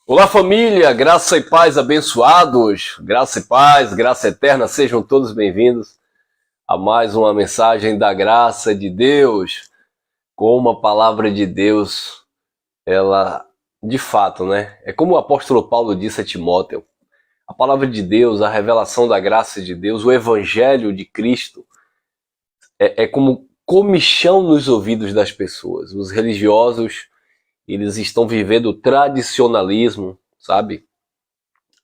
Olá família, graça e paz abençoados, graça e paz, graça eterna, sejam todos bem-vindos a mais uma mensagem da graça de Deus. Como a palavra de Deus, ela de fato, né? É como o apóstolo Paulo disse a Timóteo, a palavra de Deus, a revelação da graça de Deus, o evangelho de Cristo é como comichão nos ouvidos das pessoas. Os religiosos, eles estão vivendo o tradicionalismo, sabe?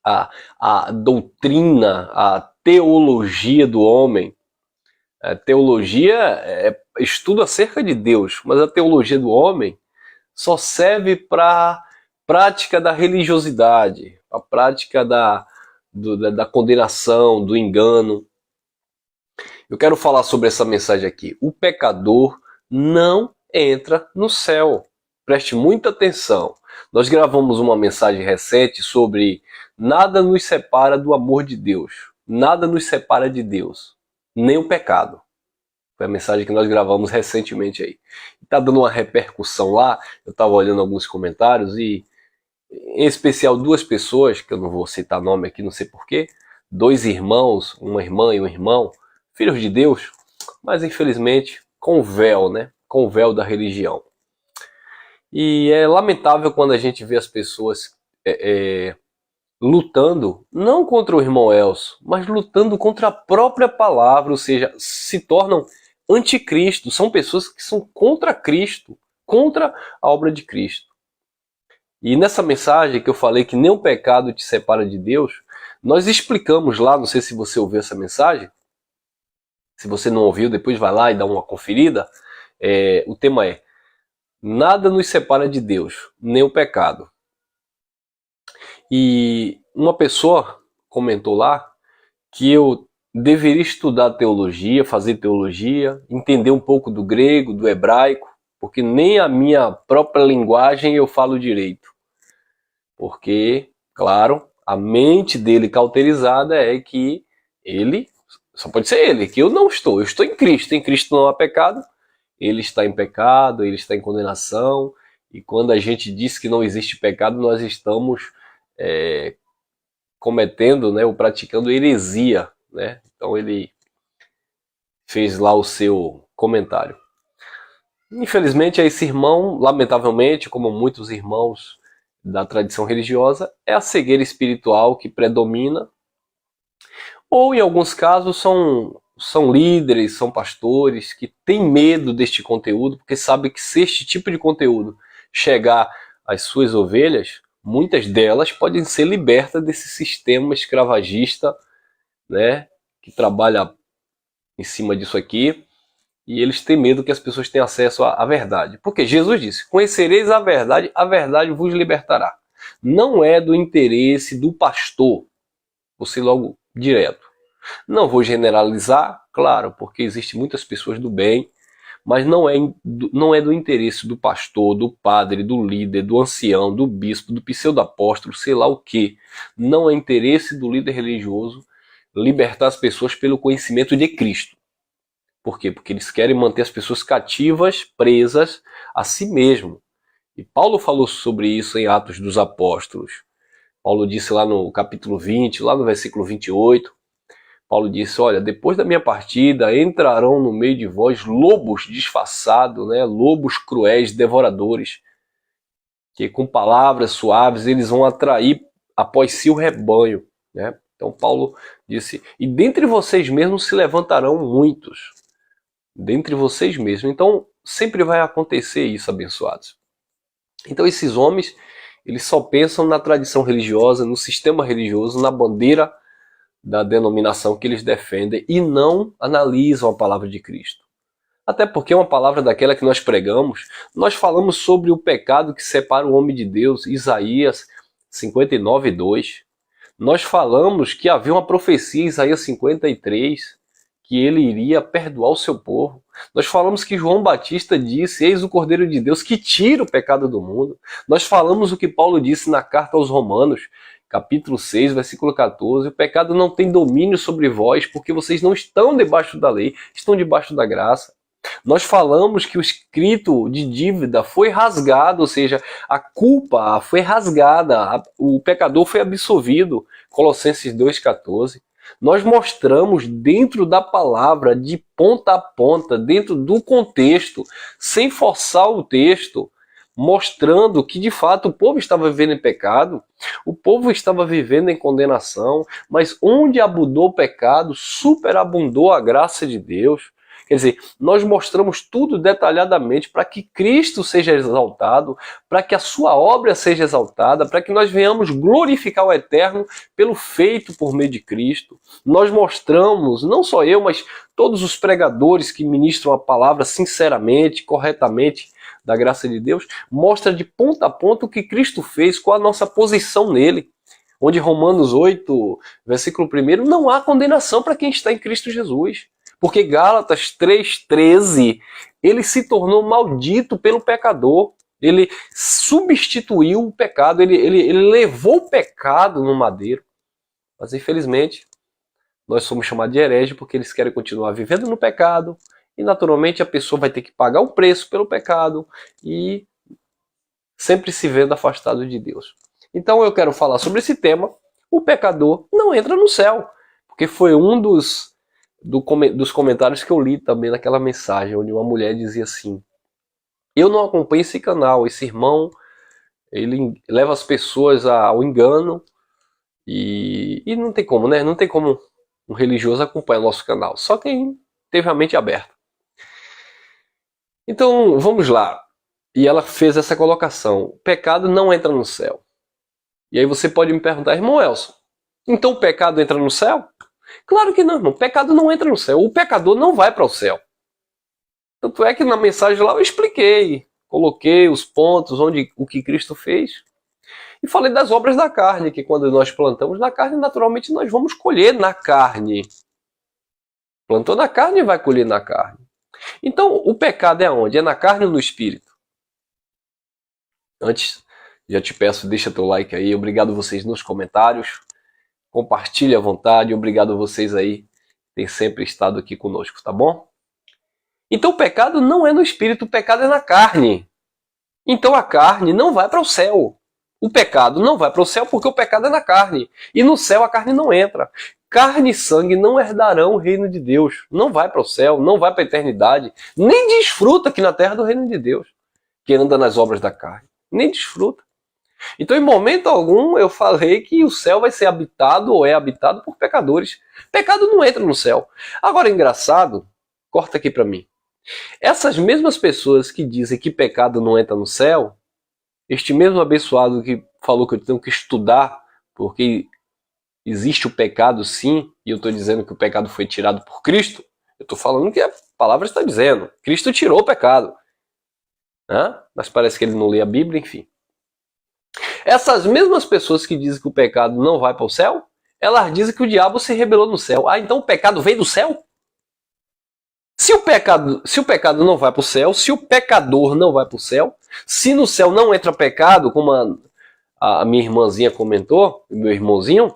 A doutrina, a teologia do homem. A teologia é estudo acerca de Deus, mas a teologia do homem só serve para prática da religiosidade, a prática da condenação, do engano. Eu quero falar sobre essa mensagem aqui. O pecador não entra no céu. Preste muita atenção. Nós gravamos uma mensagem recente sobre nada nos separa do amor de Deus. Nada nos separa de Deus. Nem o pecado. Foi a mensagem que nós gravamos recentemente aí. Está dando uma repercussão lá. Eu estava olhando alguns comentários e, em especial, duas pessoas, que eu não vou citar nome aqui, não sei porquê, dois irmãos, uma irmã e um irmão, filhos de Deus, mas infelizmente com véu, né? Com o véu da religião. E é lamentável quando a gente vê as pessoas lutando, não contra o irmão Elcio, mas lutando contra a própria palavra, ou seja, se tornam anticristo, são pessoas que são contra Cristo, contra a obra de Cristo. E nessa mensagem que eu falei que nem o pecado te separa de Deus, nós explicamos lá, não sei se você ouviu essa mensagem, se você não ouviu, depois vai lá e dá uma conferida, o tema é nada nos separa de Deus, nem o pecado. E uma pessoa comentou lá que eu deveria estudar teologia, fazer teologia, entender um pouco do grego, do hebraico, porque nem a minha própria linguagem eu falo direito. Porque, claro, a mente dele cauterizada é que ele, só pode ser ele, que eu não estou. Eu estou em Cristo não há pecado. Ele está em pecado, ele está em condenação, e quando a gente diz que não existe pecado, nós estamos cometendo, né, ou praticando heresia, né? Então ele fez lá o seu comentário. Infelizmente, esse irmão, lamentavelmente, como muitos irmãos da tradição religiosa, é a cegueira espiritual que predomina, ou em alguns casos são líderes, são pastores que têm medo deste conteúdo, porque sabem que se este tipo de conteúdo chegar às suas ovelhas, muitas delas podem ser libertas desse sistema escravagista, né, que trabalha em cima disso aqui, e eles têm medo que as pessoas tenham acesso à verdade. Porque Jesus disse, conhecereis a verdade vos libertará. Não é do interesse do pastor, você logo direto. Não vou generalizar, claro, porque existem muitas pessoas do bem, mas não é do interesse do pastor, do padre, do líder, do ancião, do bispo, do pseudo-apóstolo, sei lá o que. Não é interesse do líder religioso libertar as pessoas pelo conhecimento de Cristo. Por quê? Porque eles querem manter as pessoas cativas, presas a si mesmo. E Paulo falou sobre isso em Atos dos Apóstolos. Paulo disse lá no capítulo 20, lá no versículo 28, Paulo disse, olha, depois da minha partida entrarão no meio de vós lobos disfarçados, né? Lobos cruéis, devoradores, que com palavras suaves eles vão atrair após si o rebanho, né? Então Paulo disse, e dentre vocês mesmos se levantarão muitos, dentre vocês mesmos. Então sempre vai acontecer isso, abençoados. Então esses homens, eles só pensam na tradição religiosa, no sistema religioso, na bandeira da denominação que eles defendem e não analisam a palavra de Cristo. Até porque é uma palavra daquela que nós pregamos, nós falamos sobre o pecado que separa o homem de Deus, Isaías 59:2. Nós falamos que havia uma profecia em Isaías 53, que ele iria perdoar o seu povo. Nós falamos que João Batista disse, eis o Cordeiro de Deus que tira o pecado do mundo. Nós falamos o que Paulo disse na carta aos Romanos, capítulo 6, versículo 14, o pecado não tem domínio sobre vós, porque vocês não estão debaixo da lei, estão debaixo da graça. Nós falamos que o escrito de dívida foi rasgado, ou seja, a culpa foi rasgada, o pecador foi absolvido, Colossenses 2,14. Nós mostramos dentro da palavra, de ponta a ponta, dentro do contexto, sem forçar o texto, mostrando que de fato o povo estava vivendo em pecado, o povo estava vivendo em condenação, mas onde abundou o pecado, superabundou a graça de Deus. Quer dizer, nós mostramos tudo detalhadamente para que Cristo seja exaltado, para que a sua obra seja exaltada, para que nós venhamos glorificar o Eterno pelo feito por meio de Cristo. Nós mostramos, não só eu, mas todos os pregadores que ministram a palavra sinceramente, corretamente, da graça de Deus, mostra de ponta a ponta o que Cristo fez, qual a nossa posição nele. Onde Romanos 8, versículo 1, não há condenação para quem está em Cristo Jesus. Porque Gálatas 3,13, ele se tornou maldito pelo pecador. Ele substituiu o pecado, ele levou o pecado no madeiro. Mas infelizmente, nós somos chamados de herege porque eles querem continuar vivendo no pecado. E naturalmente a pessoa vai ter que pagar o preço pelo pecado e sempre se vendo afastado de Deus. Então eu quero falar sobre esse tema. O pecador não entra no céu. Porque foi um dos comentários que eu li também naquela mensagem, onde uma mulher dizia assim: eu não acompanho esse canal, esse irmão, ele leva as pessoas ao engano e não tem como, né? Não tem como um religioso acompanhar o nosso canal, só quem teve a mente aberta. Então, vamos lá. E ela fez essa colocação: o pecado não entra no céu. E aí você pode me perguntar: irmão Elson, então o pecado entra no céu? Claro que não, irmão. O pecado não entra no céu. O pecador não vai para o céu. Tanto é que na mensagem lá eu expliquei, coloquei os pontos, o que Cristo fez. E falei das obras da carne, que quando nós plantamos na carne, naturalmente nós vamos colher na carne. Plantou na carne, vai colher na carne. Então, o pecado é onde? É na carne ou no espírito? Antes, já te peço, deixa teu like aí. Obrigado a vocês nos comentários. Compartilhe à vontade. Obrigado a vocês aí que têm sempre estado aqui conosco, tá bom? Então o pecado não é no espírito, o pecado é na carne. Então a carne não vai para o céu. O pecado não vai para o céu porque o pecado é na carne. E no céu a carne não entra. Carne e sangue não herdarão o reino de Deus. Não vai para o céu, não vai para a eternidade. Nem desfruta aqui na terra do reino de Deus. Quem anda nas obras da carne. Nem desfruta. Então, em momento algum, eu falei que o céu vai ser habitado ou é habitado por pecadores. Pecado não entra no céu. Agora, engraçado, corta aqui para mim. Essas mesmas pessoas que dizem que pecado não entra no céu, este mesmo abençoado que falou que eu tenho que estudar, porque existe o pecado sim, e eu estou dizendo que o pecado foi tirado por Cristo, eu estou falando que a palavra está dizendo. Cristo tirou o pecado. Mas parece que ele não lê a Bíblia, enfim. Essas mesmas pessoas que dizem que o pecado não vai para o céu, elas dizem que o diabo se rebelou no céu. Então o pecado veio do céu? Se o pecado não vai para o céu, se o pecador não vai para o céu, se no céu não entra pecado, como a minha irmãzinha comentou, meu irmãozinho,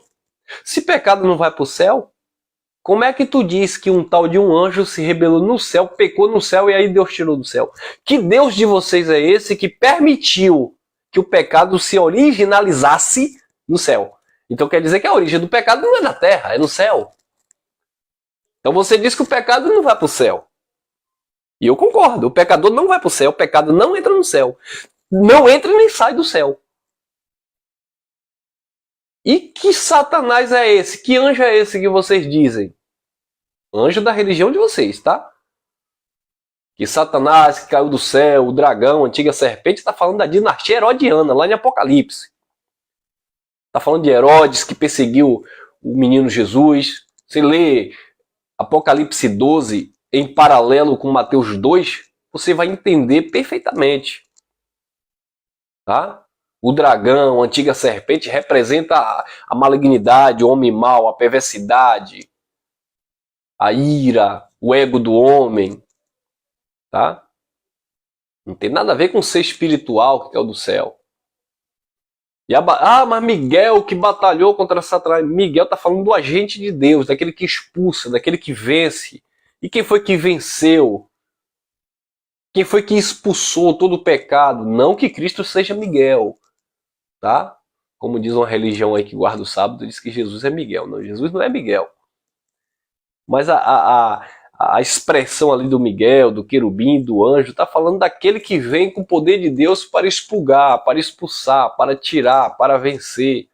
se pecado não vai para o céu, como é que tu diz que um tal de um anjo se rebelou no céu, pecou no céu e aí Deus tirou do céu? Que Deus de vocês é esse que permitiu que o pecado se originalizasse no céu? Então quer dizer que a origem do pecado não é na terra, é no céu. Então você diz que o pecado não vai para o céu. E eu concordo, o pecador não vai para o céu, o pecado não entra no céu. Não entra e nem sai do céu. E que Satanás é esse? Que anjo é esse que vocês dizem? Anjo da religião de vocês, tá? Que Satanás que caiu do céu, o dragão, a antiga serpente, está falando da dinastia herodiana, lá em Apocalipse. Está falando de Herodes que perseguiu o menino Jesus. Você lê Apocalipse 12 em paralelo com Mateus 2, você vai entender perfeitamente. Tá? O dragão, a antiga serpente, representa a malignidade, o homem mau, a perversidade, a ira, o ego do homem. Tá? Não tem nada a ver com o ser espiritual que é o do céu. Mas Miguel que batalhou contra Satanás. Miguel está falando do agente de Deus, daquele que expulsa, daquele que vence. E quem foi que venceu Quem foi que expulsou todo o pecado? Não que Cristo seja Miguel, tá? Como diz uma religião aí que guarda o sábado, diz que Jesus é Miguel. Não, Jesus não é Miguel. Mas a expressão ali do Miguel, do querubim, do anjo, está falando daquele que vem com o poder de Deus para expurgar, para expulsar, para tirar, para vencer.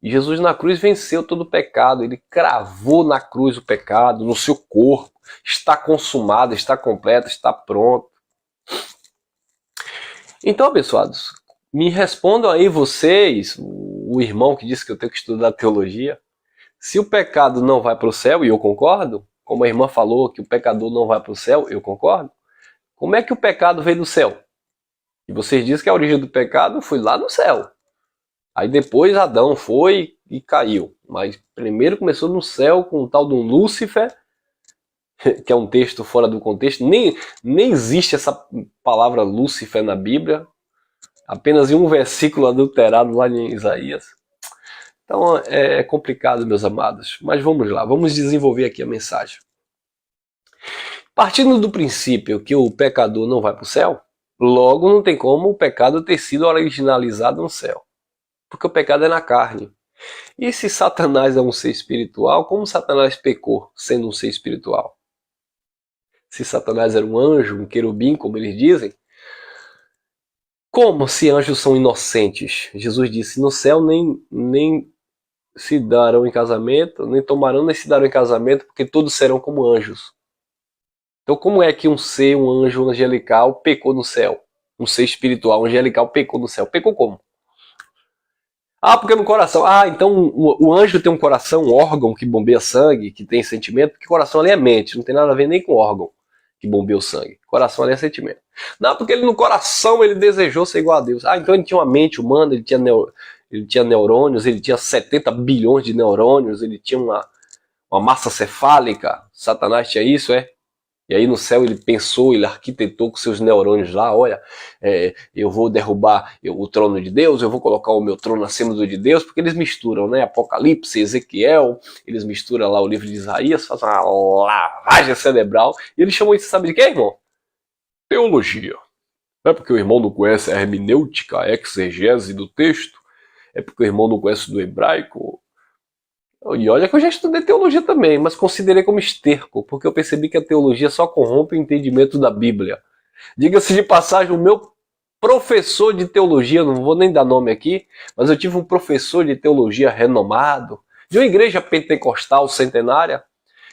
E Jesus na cruz venceu todo o pecado, ele cravou na cruz o pecado, no seu corpo, está consumado, está completo, está pronto. Então, abençoados, me respondam aí vocês, o irmão que disse que eu tenho que estudar teologia, se o pecado não vai para o céu, e eu concordo, como a irmã falou que o pecador não vai para o céu, eu concordo, como é que o pecado veio do céu? E vocês dizem que a origem do pecado foi lá no céu. Aí depois Adão foi e caiu. Mas primeiro começou no céu com o tal de um Lúcifer, que é um texto fora do contexto. Nem existe essa palavra Lúcifer na Bíblia. Apenas em um versículo adulterado lá em Isaías. Então é complicado, meus amados. Mas vamos lá, vamos desenvolver aqui a mensagem. Partindo do princípio que o pecador não vai para o céu, logo não tem como o pecado ter sido originalizado no céu. Porque o pecado é na carne. E se Satanás é um ser espiritual, como Satanás pecou sendo um ser espiritual? Se Satanás era um anjo, um querubim, como eles dizem, como se anjos são inocentes? Jesus disse, no céu nem se darão em casamento, nem tomarão, nem se darão em casamento, porque todos serão como anjos. Então como é que um ser, um anjo angelical pecou no céu? Um ser espiritual angelical pecou no céu. Pecou como? Ah, porque no coração. Ah, então o anjo tem um coração, um órgão que bombeia sangue, que tem sentimento, porque o coração ali é mente, não tem nada a ver nem com o órgão que bombeia o sangue. O coração ali é sentimento. Não, porque ele no coração ele desejou ser igual a Deus. Ah, então ele tinha uma mente humana, ele tinha neurônios, ele tinha 70 bilhões de neurônios, ele tinha uma massa cefálica. Satanás tinha isso, é? E aí no céu ele pensou, ele arquitetou com seus neurônios lá, olha, eu vou derrubar o trono de Deus, eu vou colocar o meu trono acima do de Deus, porque eles misturam, né, Apocalipse, Ezequiel, eles misturam lá o livro de Isaías, fazem uma lavagem cerebral, e ele chamou isso, sabe de quê, irmão? Teologia. Não é porque o irmão não conhece a hermenêutica, a exegese do texto, é porque o irmão não conhece do hebraico. E olha que eu já estudei teologia também, mas considerei como esterco, porque eu percebi que a teologia só corrompe o entendimento da Bíblia. Diga-se de passagem, o meu professor de teologia, não vou nem dar nome aqui, mas eu tive um professor de teologia renomado, de uma igreja pentecostal centenária,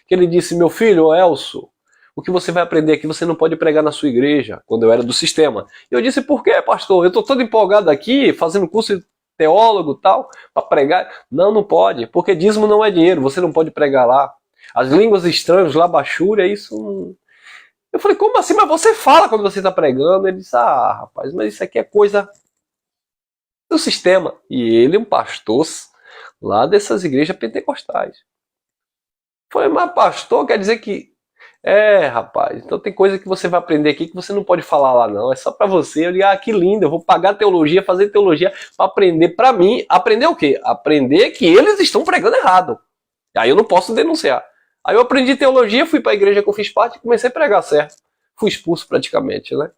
que ele disse, meu filho, Elcio, o que você vai aprender aqui você não pode pregar na sua igreja, quando eu era do sistema. E eu disse, por quê, pastor? Eu estou todo empolgado aqui, fazendo curso de teólogo e tal, para pregar. Não pode, porque dízimo não é dinheiro, você não pode pregar lá. As línguas estranhas, labachúria, isso... Eu falei, como assim? Mas você fala quando você está pregando. Ele disse, ah, rapaz, mas isso aqui é coisa do sistema. E ele é um pastor lá dessas igrejas pentecostais. Foi, mas pastor quer dizer que... rapaz, então tem coisa que você vai aprender aqui que você não pode falar lá não, é só pra você. Eu digo, ah, que lindo, eu vou pagar teologia, fazer teologia pra aprender pra mim. Aprender o quê? Aprender que eles estão pregando errado. Aí eu não posso denunciar. Aí eu aprendi teologia, fui pra igreja que eu fiz parte e comecei a pregar certo. Fui expulso praticamente, né?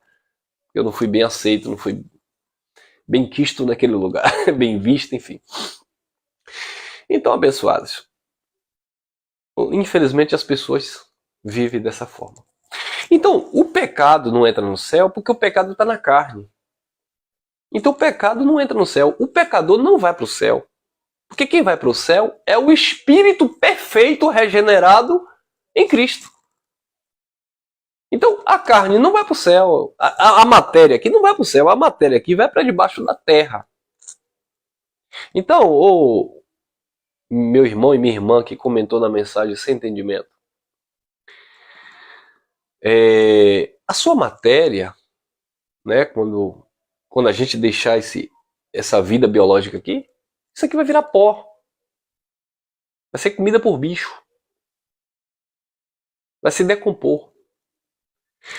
Eu não fui bem aceito, não fui bem quisto naquele lugar, bem visto, enfim. Então, abençoados, infelizmente as pessoas vivem dessa forma. Então, o pecado não entra no céu porque o pecado está na carne. Então o pecado não entra no céu. O pecador não vai para o céu. Porque quem vai para o céu é o espírito perfeito regenerado em Cristo. Então a carne não vai para o céu. A matéria aqui não vai para o céu. A matéria aqui vai para debaixo da terra. Então, o meu irmão e minha irmã que comentou na mensagem sem entendimento, a sua matéria, né, quando a gente deixar essa vida biológica aqui, isso aqui vai virar pó. Vai ser comida por bicho. Vai se decompor.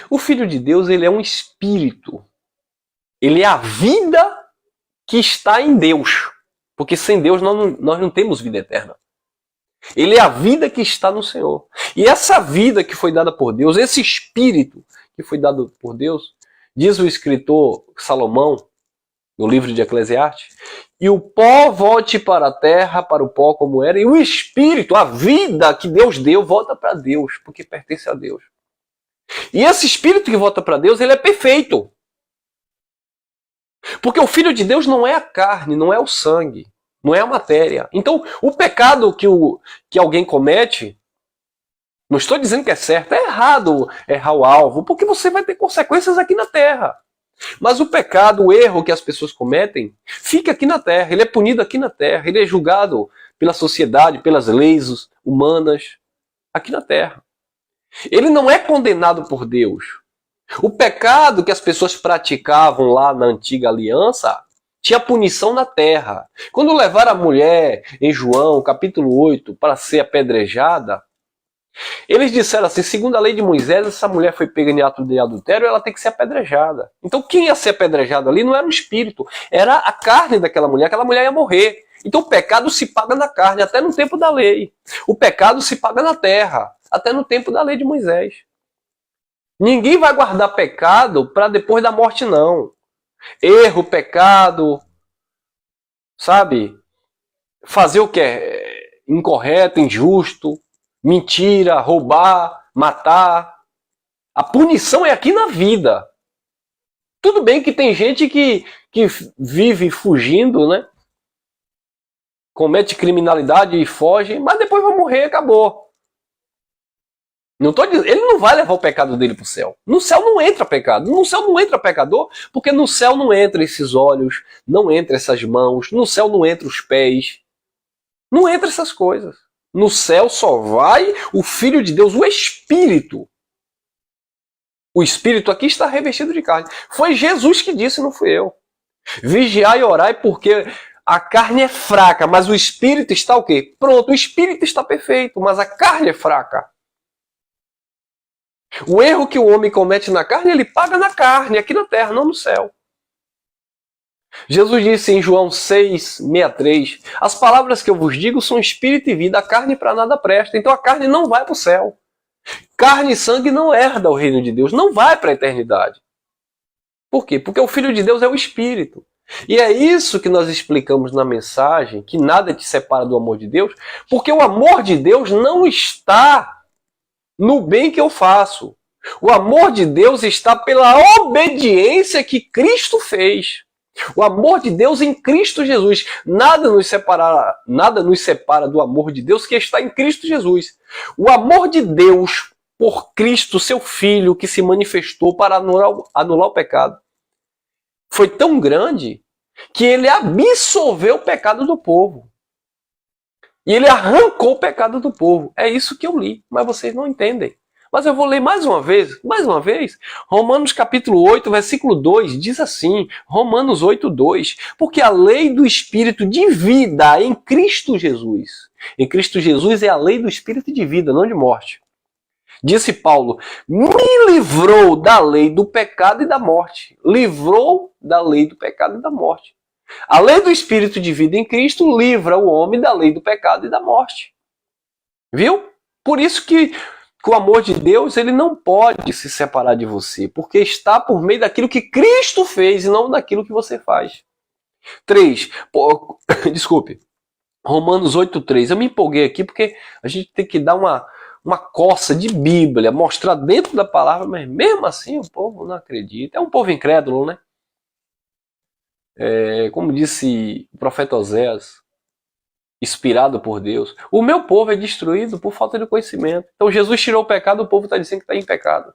O Filho de Deus, ele é um espírito. Ele é a vida que está em Deus. Porque sem Deus nós não temos vida eterna. Ele é a vida que está no Senhor. E essa vida que foi dada por Deus, esse espírito que foi dado por Deus, diz o escritor Salomão, no livro de Eclesiastes, e o pó volte para a terra, para o pó como era, e o espírito, a vida que Deus deu, volta para Deus, porque pertence a Deus. E esse espírito que volta para Deus, ele é perfeito. Porque o Filho de Deus não é a carne, não é o sangue, não é a matéria. Então, o pecado que alguém comete, não estou dizendo que é certo, é errado errar o alvo, porque você vai ter consequências aqui na terra. Mas o pecado, o erro que as pessoas cometem, fica aqui na terra, ele é punido aqui na terra, ele é julgado pela sociedade, pelas leis humanas, aqui na terra. Ele não é condenado por Deus. O pecado que as pessoas praticavam lá na antiga aliança tinha punição na terra. Quando levaram a mulher em João, capítulo 8, para ser apedrejada, eles disseram assim, segundo a lei de Moisés, essa mulher foi pega em ato de adultério, ela tem que ser apedrejada. Então quem ia ser apedrejado ali não era o espírito, era a carne daquela mulher, aquela mulher ia morrer. Então o pecado se paga na carne, até no tempo da lei. O pecado se paga na terra, até no tempo da lei de Moisés. Ninguém vai guardar pecado para depois da morte, não. Erro, pecado, sabe? Fazer o que é incorreto, injusto, mentira, roubar, matar. A punição é aqui na vida. Tudo bem que tem gente que vive fugindo, né? Comete criminalidade e foge, mas depois vai morrer e acabou. Não tô dizendo, ele não vai levar o pecado dele para o céu. No céu não entra pecado. No céu não entra pecador, porque no céu não entra esses olhos, não entra essas mãos, no céu não entra os pés. Não entra essas coisas. No céu só vai o Filho de Deus, o Espírito. O Espírito aqui está revestido de carne. Foi Jesus que disse, não fui eu. Vigiai e orai porque a carne é fraca, mas o Espírito está o quê? Pronto, o Espírito está perfeito, mas a carne é fraca. O erro que o homem comete na carne, ele paga na carne, aqui na terra, não no céu. Jesus disse em João 6:63, as palavras que eu vos digo são espírito e vida, a carne para nada presta. Então a carne não vai para o céu. Carne e sangue não herda o reino de Deus, não vai para a eternidade. Por quê? Porque o Filho de Deus é o Espírito. E é isso que nós explicamos na mensagem, que nada te separa do amor de Deus, porque o amor de Deus não está no bem que eu faço. O amor de Deus está pela obediência que Cristo fez. O amor de Deus em Cristo Jesus. Nada nos separa do amor de Deus que está em Cristo Jesus. O amor de Deus por Cristo, seu Filho, que se manifestou para anular o pecado, foi tão grande que ele absolveu o pecado do povo. E ele arrancou o pecado do povo. É isso que eu li, mas vocês não entendem. Mas eu vou ler mais uma vez. Romanos capítulo 8, versículo 2, diz assim, Romanos 8, 2, porque a lei do Espírito de vida em Cristo Jesus. Em Cristo Jesus é a lei do Espírito de vida, não de morte. Disse Paulo, me livrou da lei do pecado e da morte. Livrou da lei do pecado e da morte. A lei do Espírito de vida em Cristo livra o homem da lei do pecado e da morte. Viu? Por isso que o amor de Deus ele não pode se separar de você, porque está por meio daquilo que Cristo fez e não daquilo que você faz. 3. Desculpe. Romanos 8:3. Eu me empolguei aqui porque a gente tem que dar uma coça de Bíblia, mostrar dentro da palavra, mas mesmo assim o povo não acredita. É um povo incrédulo, né? Como disse o profeta Oséias, inspirado por Deus, o meu povo é destruído por falta de conhecimento. Então Jesus tirou o pecado, o povo está dizendo que está em pecado.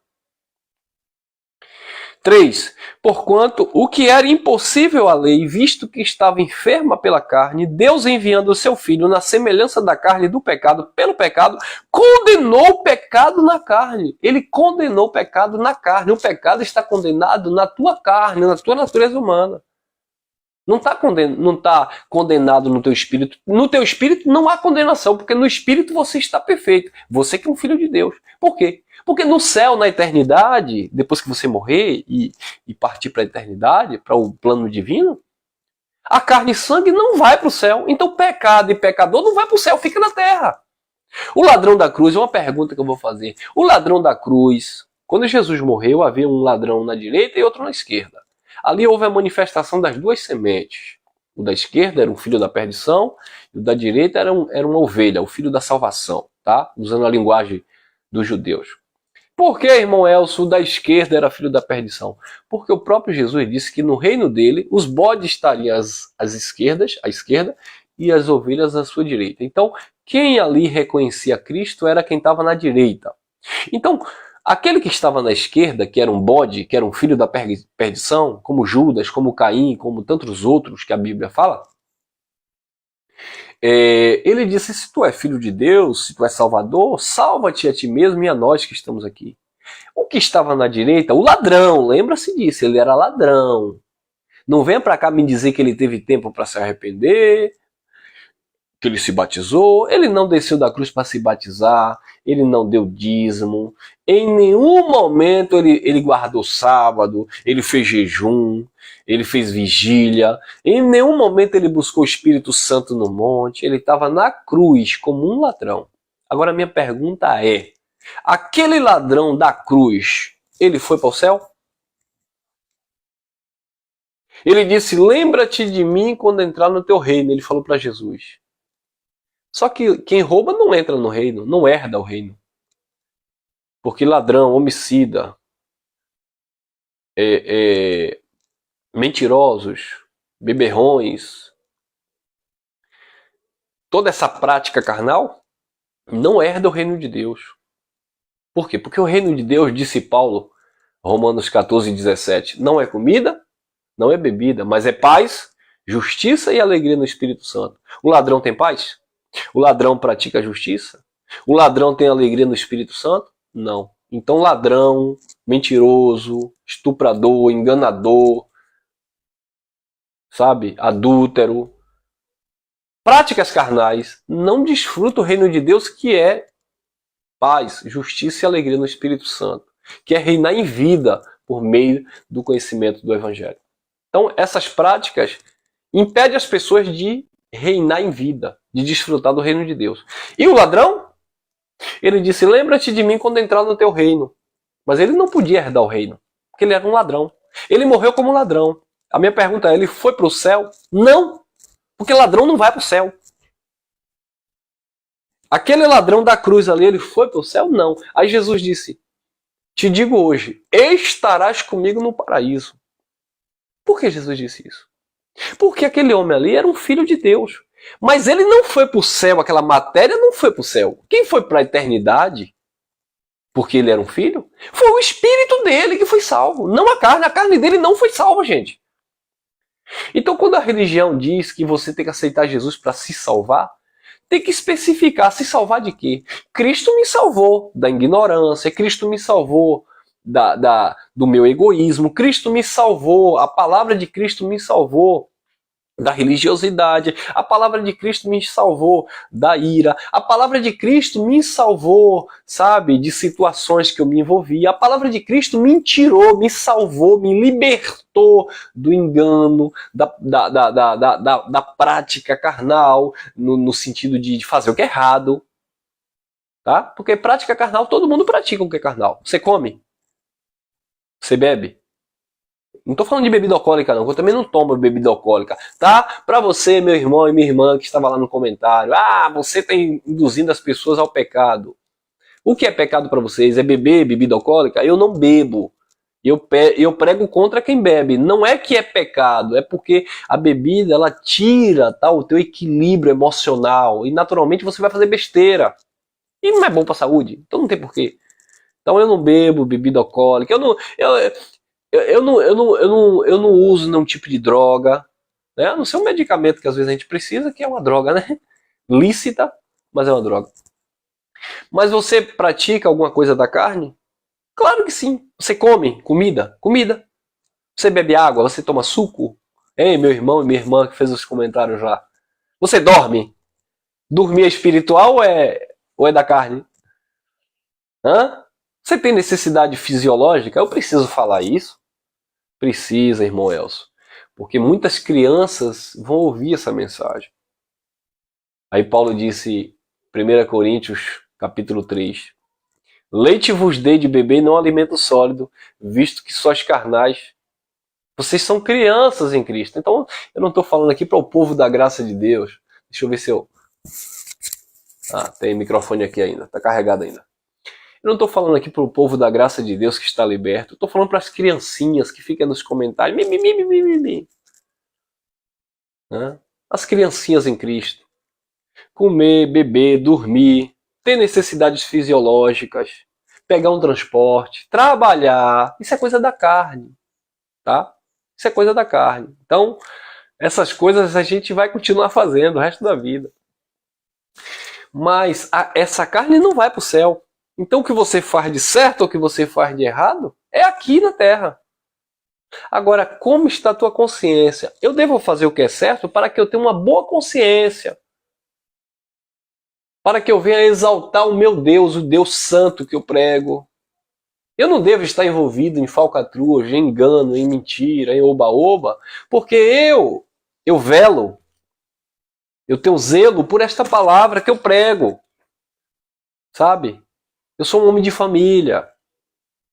3. Porquanto o que era impossível à lei, visto que estava enferma pela carne, Deus enviando o seu Filho na semelhança da carne do pecado, pelo pecado, condenou o pecado na carne. Ele condenou o pecado na carne. O pecado está condenado na tua carne, na tua natureza humana. Não está condenado no teu espírito. No teu espírito não há condenação, porque no espírito você está perfeito. Você que é um filho de Deus. Por quê? Porque no céu, na eternidade, depois que você morrer e partir para a eternidade, para o plano divino, a carne e sangue não vai para o céu. Então pecado e pecador não vai para o céu, fica na terra. O ladrão da cruz, é uma pergunta que eu vou fazer. O ladrão da cruz, quando Jesus morreu, havia um ladrão na direita e outro na esquerda. Ali houve a manifestação das duas sementes. O da esquerda era um filho da perdição, e o da direita era uma ovelha, o filho da salvação, tá? Usando a linguagem dos judeus. Por que, irmão Elcio, o da esquerda era filho da perdição? Porque o próprio Jesus disse que no reino dele, os bodes estariam à esquerda, e as ovelhas à sua direita. Então, quem ali reconhecia Cristo era quem estava na direita. Então, aquele que estava na esquerda, que era um bode, que era um filho da perdição, como Judas, como Caim, como tantos outros que a Bíblia fala, ele disse, se tu é filho de Deus, se tu é salvador, salva-te a ti mesmo e a nós que estamos aqui. O que estava na direita, o ladrão, lembra-se disso, ele era ladrão. Não venha para cá me dizer que ele teve tempo para se arrepender, que ele se batizou, ele não desceu da cruz para se batizar, ele não deu dízimo, em nenhum momento ele guardou sábado, ele fez jejum, ele fez vigília, em nenhum momento ele buscou o Espírito Santo no monte, ele estava na cruz como um ladrão. Agora minha pergunta é, aquele ladrão da cruz, ele foi para o céu? Ele disse, lembra-te de mim quando entrar no teu reino, ele falou para Jesus. Só que quem rouba não entra no reino, não herda o reino. Porque ladrão, homicida, mentirosos, beberrões, toda essa prática carnal não herda o reino de Deus. Por quê? Porque o reino de Deus, disse Paulo, Romanos 14:17, não é comida, não é bebida, mas é paz, justiça e alegria no Espírito Santo. O ladrão tem paz? O ladrão pratica a justiça? O ladrão tem alegria no Espírito Santo? Não. Então ladrão, mentiroso, estuprador, enganador, sabe, adúltero, práticas carnais, não desfruta o reino de Deus, que é paz, justiça e alegria no Espírito Santo, que é reinar em vida por meio do conhecimento do Evangelho. Então essas práticas impedem as pessoas de reinar em vida, de desfrutar do reino de Deus. E o ladrão? Ele disse, lembra-te de mim quando entrar no teu reino. Mas ele não podia herdar o reino, porque ele era um ladrão. Ele morreu como ladrão. A minha pergunta é, ele foi para o céu? Não, porque ladrão não vai para o céu. Aquele ladrão da cruz ali, ele foi para o céu? Não. Aí Jesus disse, te digo hoje, estarás comigo no paraíso. Por que Jesus disse isso? Porque aquele homem ali era um filho de Deus. Mas ele não foi para o céu, aquela matéria não foi para o céu. Quem foi para a eternidade, porque ele era um filho, foi o espírito dele que foi salvo. Não a carne dele não foi salva, gente. Então quando a religião diz que você tem que aceitar Jesus para se salvar, tem que especificar, se salvar de quê? Cristo me salvou da ignorância, Cristo me salvou do meu egoísmo, Cristo me salvou, a palavra de Cristo me salvou da religiosidade, a palavra de Cristo me salvou da ira, a palavra de Cristo me salvou, sabe, de situações que eu me envolvi, a palavra de Cristo me tirou, me salvou, me libertou do engano, da prática carnal, no sentido de fazer o que é errado, tá? Porque prática carnal, todo mundo pratica o que é carnal. Você come? Você bebe? Não tô falando de bebida alcoólica não, eu também não tomo bebida alcoólica, tá? Pra você, meu irmão e minha irmã que estava lá no comentário, você tá induzindo as pessoas ao pecado. O que é pecado para vocês? É beber bebida alcoólica? Eu não bebo. Eu prego contra quem bebe. Não é que é pecado, é porque a bebida, ela tira, tá, o teu equilíbrio emocional e naturalmente você vai fazer besteira. E não é bom pra saúde, então não tem porquê. Então eu não bebo bebida alcoólica, eu não uso nenhum tipo de droga, né? A não ser um medicamento que às vezes a gente precisa, que é uma droga, né? Lícita, mas é uma droga. Mas você pratica alguma coisa da carne? Claro que sim. Você come comida? Comida. Você bebe água? Você toma suco? Ei, meu irmão e minha irmã que fez os comentários lá. Você dorme? Dormir é espiritual ou é da carne? Hã? Você tem necessidade fisiológica? Eu preciso falar isso? Precisa, irmão Elcio. Porque muitas crianças vão ouvir essa mensagem. Aí Paulo disse, 1 Coríntios, capítulo 3. Leite vos dei de beber e não alimento sólido, visto que sois carnais. Vocês são crianças em Cristo. Então, eu não estou falando aqui para o povo da graça de Deus. Deixa eu ver se eu... tem microfone aqui ainda, está carregado ainda. Eu não estou falando aqui para o povo da graça de Deus que está liberto. Estou falando para as criancinhas que ficam nos comentários. As criancinhas em Cristo. Comer, beber, dormir, ter necessidades fisiológicas, pegar um transporte, trabalhar. Isso é coisa da carne, tá? Isso é coisa da carne. Então, essas coisas a gente vai continuar fazendo o resto da vida. Mas essa carne não vai para o céu. Então, o que você faz de certo ou o que você faz de errado é aqui na terra. Agora, como está a tua consciência? Eu devo fazer o que é certo para que eu tenha uma boa consciência. Para que eu venha exaltar o meu Deus, o Deus santo que eu prego. Eu não devo estar envolvido em falcatruas, em engano, em mentira, em oba-oba, porque eu velo, eu tenho zelo por esta palavra que eu prego. Sabe? Eu sou um homem de família.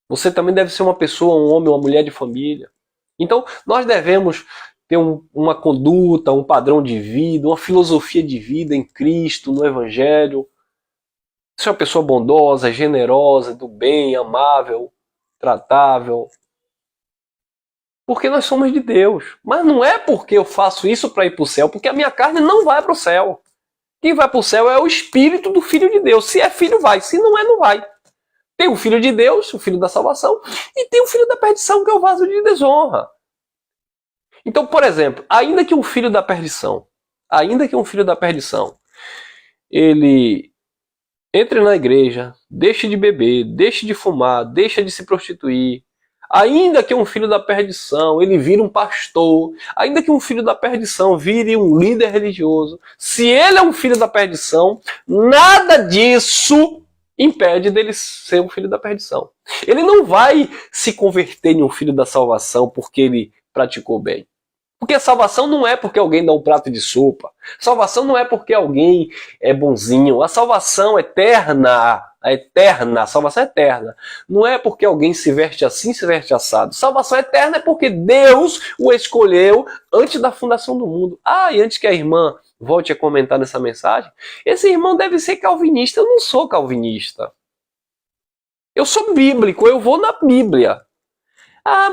Você também deve ser uma pessoa, um homem, uma mulher de família. Então, nós devemos ter uma conduta, um padrão de vida, uma filosofia de vida em Cristo, no Evangelho. Ser uma pessoa bondosa, generosa, do bem, amável, tratável. Porque nós somos de Deus. Mas não é porque eu faço isso para ir para o céu, porque a minha carne não vai para o céu. Quem vai para o céu é o Espírito do Filho de Deus. Se é filho, vai. Se não é, não vai. Tem o Filho de Deus, o Filho da salvação, e tem o Filho da perdição, que é o vaso de desonra. Então, por exemplo, ainda que um filho da perdição, ele entre na igreja, deixe de beber, deixe de fumar, deixe de se prostituir, ainda que um filho da perdição, ele vire um pastor, ainda que um filho da perdição vire um líder religioso, se ele é um filho da perdição, nada disso impede dele ser um filho da perdição. Ele não vai se converter em um filho da salvação porque ele praticou bem. Porque a salvação não é porque alguém dá um prato de sopa. A salvação não é porque alguém é bonzinho. A salvação eterna, a salvação eterna. Não é porque alguém se veste assim, se veste assado. Salvação eterna é porque Deus o escolheu antes da fundação do mundo. E antes que a irmã volte a comentar nessa mensagem, esse irmão deve ser calvinista. Eu não sou calvinista. Eu sou bíblico, eu vou na Bíblia.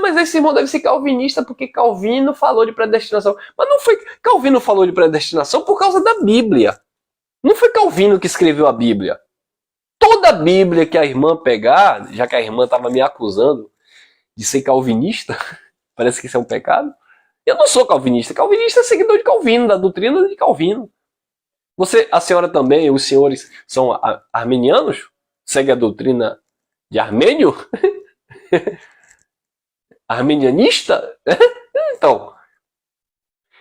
Mas esse irmão deve ser calvinista porque Calvino falou de predestinação. Mas não foi Calvino falou de predestinação por causa da Bíblia. Não foi Calvino que escreveu a Bíblia. Toda a Bíblia que a irmã pegar, já que a irmã estava me acusando de ser calvinista, parece que isso é um pecado. Eu não sou calvinista. Calvinista é seguidor de Calvino, da doutrina de Calvino. A senhora também, os senhores são armenianos? Segue a doutrina de Armênio? Armenianista?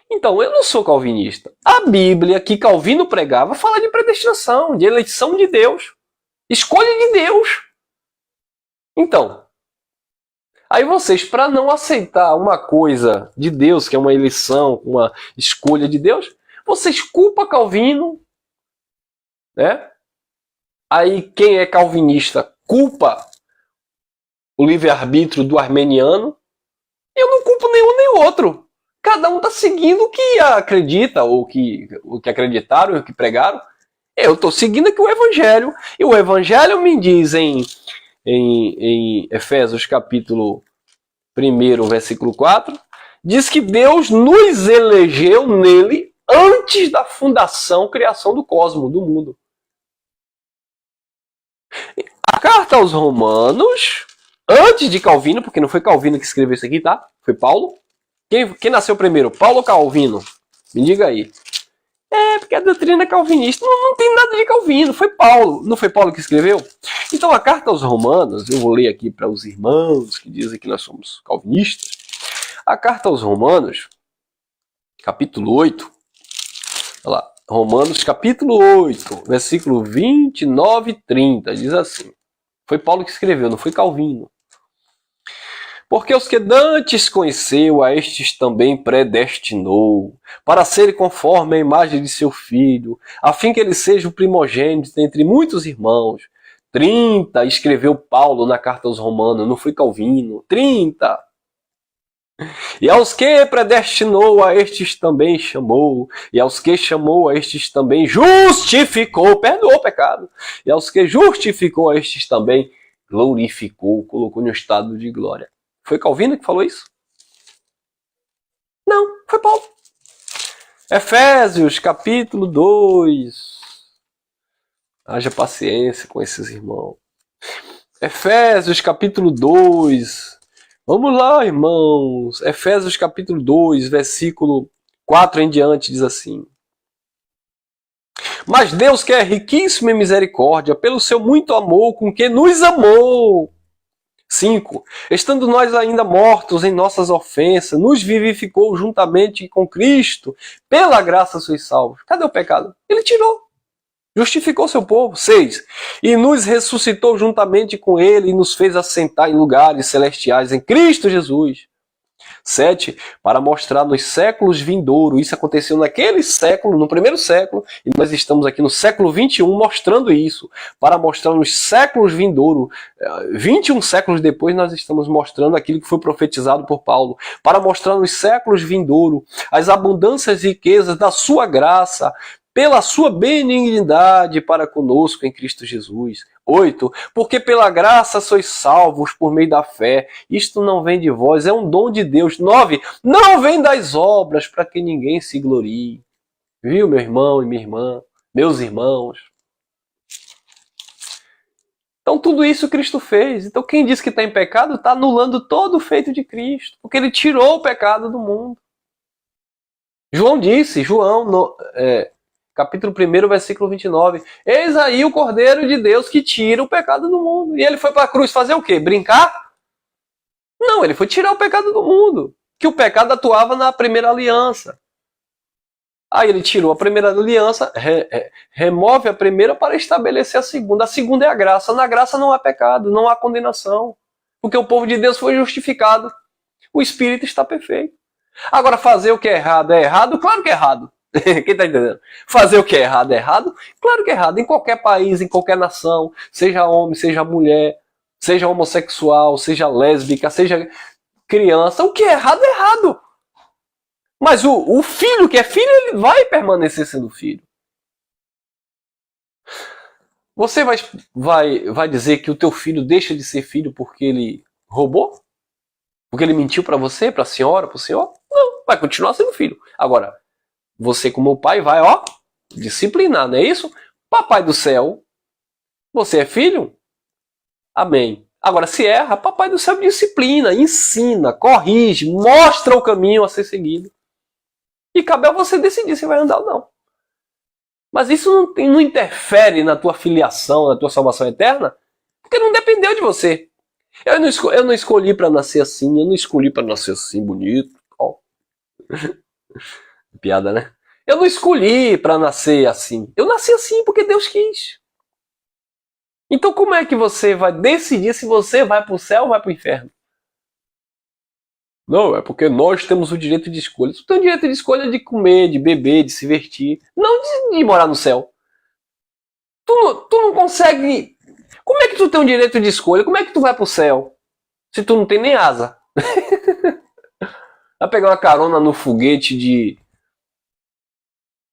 Então, eu não sou calvinista. A Bíblia que Calvino pregava fala de predestinação, de eleição de Deus, escolha de Deus. Então, aí vocês, para não aceitar uma coisa de Deus, que é uma eleição, uma escolha de Deus, vocês culpam Calvino, né? Aí quem é calvinista culpa o livre-arbítrio do armeniano. Eu não culpo nenhum nem outro. Cada um está seguindo o que acredita, ou o que acreditaram, o que pregaram. Eu estou seguindo aqui o Evangelho. E o Evangelho me diz em Efésios capítulo 1, versículo 4, diz que Deus nos elegeu nele antes da fundação, criação do cosmos, do mundo. A carta aos Romanos, antes de Calvino, porque não foi Calvino que escreveu isso aqui, tá? Foi Paulo. Quem nasceu primeiro, Paulo ou Calvino? Me diga aí. Porque a doutrina é calvinista. Não tem nada de Calvino, foi Paulo. Não foi Paulo que escreveu? Então a carta aos Romanos, eu vou ler aqui para os irmãos que dizem que nós somos calvinistas. A carta aos Romanos, capítulo 8. Olha lá, Romanos capítulo 8, versículo 29 e 30, diz assim. Foi Paulo que escreveu, não foi Calvino. Porque os que dantes conheceu, a estes também predestinou, para serem conforme a imagem de seu Filho, a fim que ele seja o primogênito entre muitos irmãos. 30, escreveu Paulo na carta aos Romanos, não foi Calvino. 30. E aos que predestinou, a estes também chamou. E aos que chamou, a estes também justificou, perdoou o pecado. E aos que justificou, a estes também glorificou, colocou no estado de glória. Foi Calvino que falou isso? Não, foi Paulo. Efésios, capítulo 2. Haja paciência com esses irmãos. Efésios, capítulo 2. Vamos lá, irmãos. Efésios, capítulo 2, versículo 4 em diante, diz assim. Mas Deus, que é riquíssimo em misericórdia, pelo seu muito amor com que nos amou. 5. Estando nós ainda mortos em nossas ofensas, nos vivificou juntamente com Cristo. Pela graça sois salvos. Cadê o pecado? Ele tirou. Justificou seu povo. 6. E nos ressuscitou juntamente com ele e nos fez assentar em lugares celestiais em Cristo Jesus. 7. Para mostrar nos séculos vindouros, isso aconteceu naquele século, no primeiro século, e nós estamos aqui no século 21 mostrando isso. Para mostrar nos séculos vindouros, 21 séculos depois, nós estamos mostrando aquilo que foi profetizado por Paulo. Para mostrar nos séculos vindouros as abundâncias e riquezas da sua graça, pela sua benignidade para conosco em Cristo Jesus. 8. Porque pela graça sois salvos por meio da fé. Isto não vem de vós, é um dom de Deus. 9. Não vem das obras para que ninguém se glorie. Viu, meu irmão e minha irmã? Meus irmãos? Então tudo isso Cristo fez. Então quem diz que está em pecado está anulando todo o feito de Cristo. Porque ele tirou o pecado do mundo. João disse, capítulo 1, versículo 29. Eis aí o Cordeiro de Deus que tira o pecado do mundo. E ele foi para a cruz fazer o quê? Brincar? Não, ele foi tirar o pecado do mundo. Que o pecado atuava na primeira aliança. Aí ele tirou a primeira aliança, remove a primeira para estabelecer a segunda. A segunda é a graça. Na graça não há pecado, não há condenação. Porque o povo de Deus foi justificado. O Espírito está perfeito. Agora, fazer o que é errado? Claro que é errado. Quem está entendendo? Fazer o que é errado? Claro que é errado. Em qualquer país, em qualquer nação, seja homem, seja mulher, seja homossexual, seja lésbica, seja criança, o que é errado. Mas o filho que é filho, ele vai permanecer sendo filho. Você vai dizer que o teu filho deixa de ser filho porque ele roubou? Porque ele mentiu para você, para a senhora, para o senhor? Não, vai continuar sendo filho. Agora, você como pai vai, disciplinar, não é isso? Papai do céu, você é filho? Amém. Agora, se erra, papai do céu disciplina, ensina, corrige, mostra o caminho a ser seguido. E cabe a você decidir se vai andar ou não. Mas isso não interfere na tua filiação, na tua salvação eterna, porque não dependeu de você. Eu não escolhi para nascer assim, eu não escolhi para nascer assim bonito. Piada, né? Eu não escolhi para nascer assim. Eu nasci assim porque Deus quis. Então como é que você vai decidir se você vai para o céu ou vai para o inferno? Não, é porque nós temos o direito de escolha. Tu tem o direito de escolha de comer, de beber, de se divertir. Não de morar no céu. Tu não consegue... Como é que tu tem o direito de escolha? Como é que tu vai para o céu? Se tu não tem nem asa. Vai pegar uma carona no foguete de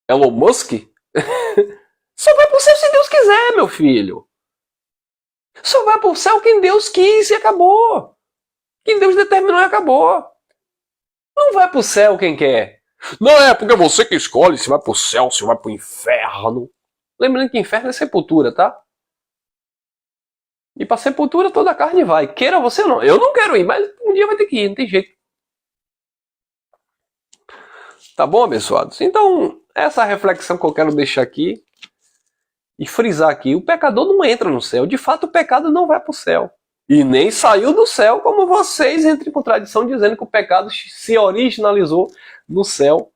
Elon Musk? Só vai pro céu se Deus quiser, meu filho. Só vai pro céu quem Deus quis e acabou. Quem Deus determinou e acabou. Não vai pro céu quem quer. Não é porque é você que escolhe se vai pro céu, se vai pro inferno. Lembrando que inferno é sepultura, tá? E pra sepultura toda a carne vai. Queira você ou não. Eu não quero ir, mas um dia vai ter que ir, não tem jeito. Tá bom, abençoados? Então, essa reflexão que eu quero deixar aqui e frisar aqui. O pecador não entra no céu. De fato, o pecado não vai para o céu. E nem saiu do céu, como vocês entram em contradição dizendo que o pecado se originalizou no céu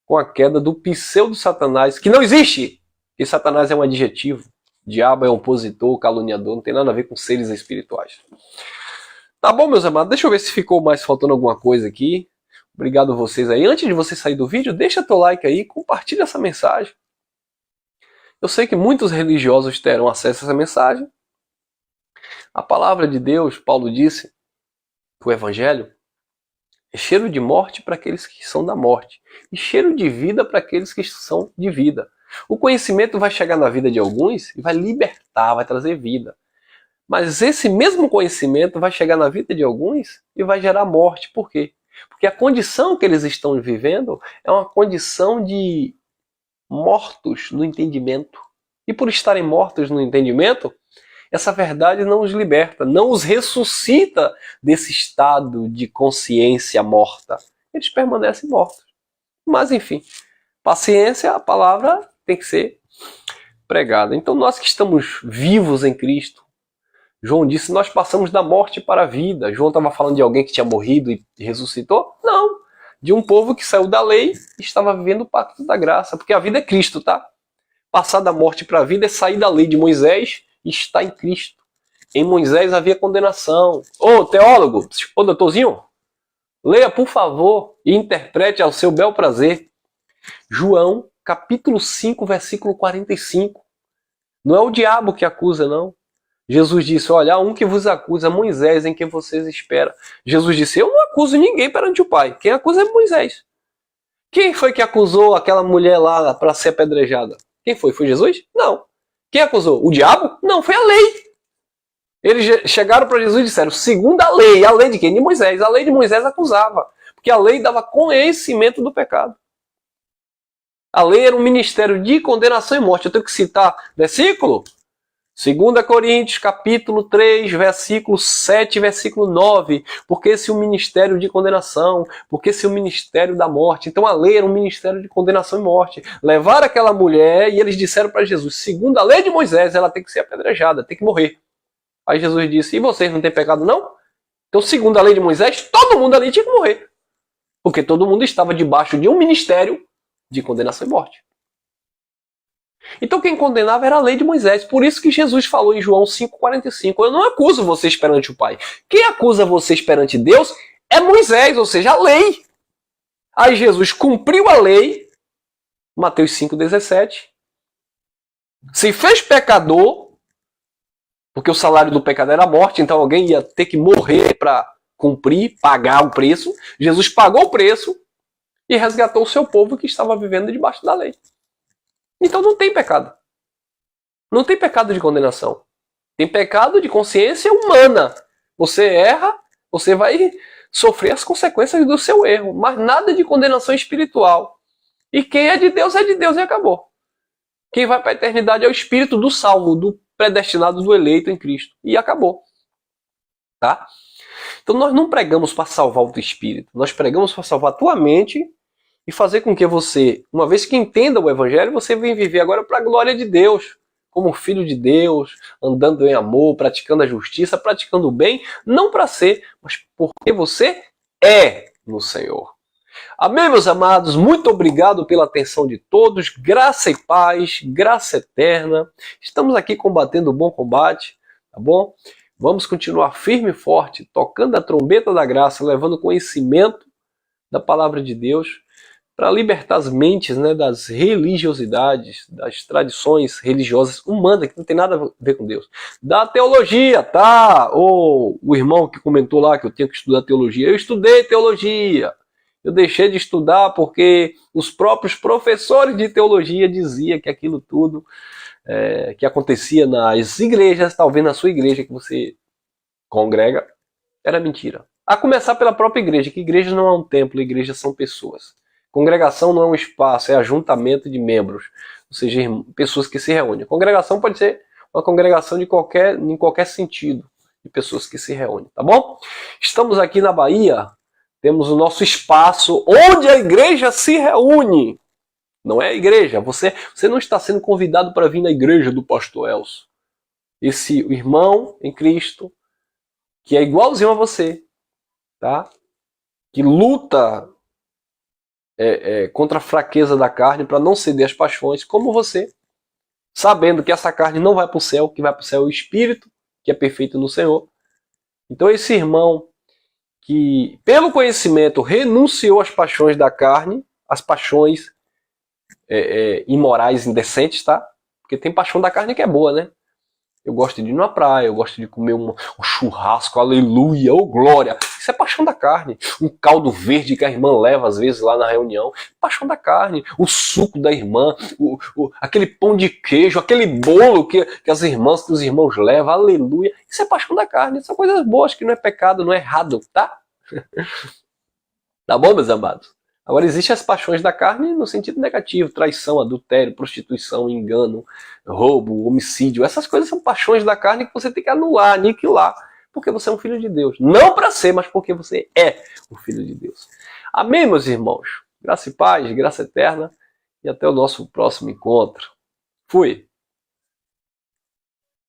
com a queda do pseudo-satanás, que não existe. E Satanás é um adjetivo. Diabo é um opositor, caluniador, não tem nada a ver com seres espirituais. Tá bom, meus amados? Deixa eu ver se ficou mais faltando alguma coisa aqui. Obrigado a vocês aí. Antes de você sair do vídeo, deixa teu like aí, compartilha essa mensagem. Eu sei que muitos religiosos terão acesso a essa mensagem. A palavra de Deus, Paulo disse, que o Evangelho é cheiro de morte para aqueles que são da morte e cheiro de vida para aqueles que são de vida. O conhecimento vai chegar na vida de alguns e vai libertar, vai trazer vida. Mas esse mesmo conhecimento vai chegar na vida de alguns e vai gerar morte. Por quê? Porque a condição que eles estão vivendo é uma condição de mortos no entendimento. E por estarem mortos no entendimento, essa verdade não os liberta, não os ressuscita desse estado de consciência morta. Eles permanecem mortos. Mas enfim, paciência, a palavra tem que ser pregada. Então nós que estamos vivos em Cristo, João disse, nós passamos da morte para a vida. João estava falando de alguém que tinha morrido e ressuscitou? Não. De um povo que saiu da lei e estava vivendo o pacto da graça. Porque a vida é Cristo, tá? Passar da morte para a vida é sair da lei de Moisés e estar em Cristo. Em Moisés havia condenação. Ô, teólogo, ô, doutorzinho, leia, por favor, e interprete ao seu bel prazer. João, capítulo 5, versículo 45. Não é o diabo que acusa, não. Jesus disse, olha, há um que vos acusa, Moisés, em quem vocês esperam. Jesus disse, eu não acuso ninguém perante o Pai. Quem acusa é Moisés. Quem foi que acusou aquela mulher lá para ser apedrejada? Quem foi? Foi Jesus? Não. Quem acusou? O diabo? Não, foi a lei. Eles chegaram para Jesus e disseram, segundo a lei de quem? De Moisés. A lei de Moisés acusava, porque a lei dava conhecimento do pecado. A lei era um ministério de condenação e morte. Eu tenho que citar versículo? 2 Coríntios, capítulo 3, versículo 7, versículo 9. Porque esse é um ministério de condenação, porque esse é um ministério da morte. Então a lei era um ministério de condenação e morte. Levaram aquela mulher e eles disseram para Jesus, segundo a lei de Moisés, ela tem que ser apedrejada, tem que morrer. Aí Jesus disse, e vocês não têm pecado não? Então segundo a lei de Moisés, todo mundo ali tinha que morrer. Porque todo mundo estava debaixo de um ministério de condenação e morte. Então quem condenava era a lei de Moisés. Por isso que Jesus falou em João 5,45. Eu não acuso vocês perante o Pai. Quem acusa vocês perante Deus é Moisés, ou seja, a lei. Aí Jesus cumpriu a lei, Mateus 5,17. Se fez pecador, porque o salário do pecado era a morte, então alguém ia ter que morrer para cumprir, pagar o preço. Jesus pagou o preço e resgatou o seu povo que estava vivendo debaixo da lei. Então não tem pecado. Não tem pecado de condenação. Tem pecado de consciência humana. Você erra, você vai sofrer as consequências do seu erro. Mas nada de condenação espiritual. E quem é de Deus e acabou. Quem vai para a eternidade é o espírito do salvo, do predestinado, do eleito em Cristo. E acabou. Tá? Então nós não pregamos para salvar o teu espírito. Nós pregamos para salvar a tua mente e fazer com que você, uma vez que entenda o Evangelho, você venha viver agora para a glória de Deus, como filho de Deus, andando em amor, praticando a justiça, praticando o bem, não para ser, mas porque você é no Senhor. Amém, meus amados? Muito obrigado pela atenção de todos, graça e paz, graça eterna. Estamos aqui combatendo o bom combate, tá bom? Vamos continuar firme e forte, tocando a trombeta da graça, levando conhecimento da palavra de Deus, para libertar as mentes, né, das religiosidades, das tradições religiosas humanas, que não tem nada a ver com Deus. Da teologia, tá? Ou o irmão que comentou lá que eu tinha que estudar teologia. Eu estudei teologia. Eu deixei de estudar porque os próprios professores de teologia diziam que aquilo tudo que acontecia nas igrejas, talvez na sua igreja que você congrega, era mentira. A começar pela própria igreja, que igreja não é um templo, igrejas são pessoas. Congregação não é um espaço, é ajuntamento de membros, ou seja, pessoas que se reúnem. Congregação pode ser uma congregação em qualquer sentido, de pessoas que se reúnem, tá bom? Estamos aqui na Bahia, temos o nosso espaço onde a igreja se reúne. Não é a igreja, você não está sendo convidado para vir na igreja do pastor Elcio. Esse irmão em Cristo, que é igualzinho a você, tá? Que luta contra a fraqueza da carne para não ceder às paixões, como você, sabendo que essa carne não vai para o céu, que vai para o céu é o Espírito, que é perfeito no Senhor. Então esse irmão que, pelo conhecimento, renunciou às paixões da carne, às paixões imorais, indecentes, tá? Porque tem paixão da carne que é boa, né? Eu gosto de ir numa praia, eu gosto de comer um churrasco, aleluia, ô glória. Isso é paixão da carne. Um caldo verde que a irmã leva às vezes lá na reunião, paixão da carne. O suco da irmã, aquele pão de queijo, aquele bolo que as irmãs, que os irmãos levam, aleluia. Isso é paixão da carne, são coisas boas, que não é pecado, não é errado, tá? Tá bom, meus amados? Agora, existem as paixões da carne no sentido negativo: traição, adultério, prostituição, engano, roubo, homicídio. Essas coisas são paixões da carne que você tem que anular, aniquilar, porque você é um filho de Deus. Não para ser, mas porque você é um filho de Deus. Amém, meus irmãos? Graça e paz, graça eterna, e até o nosso próximo encontro. Fui!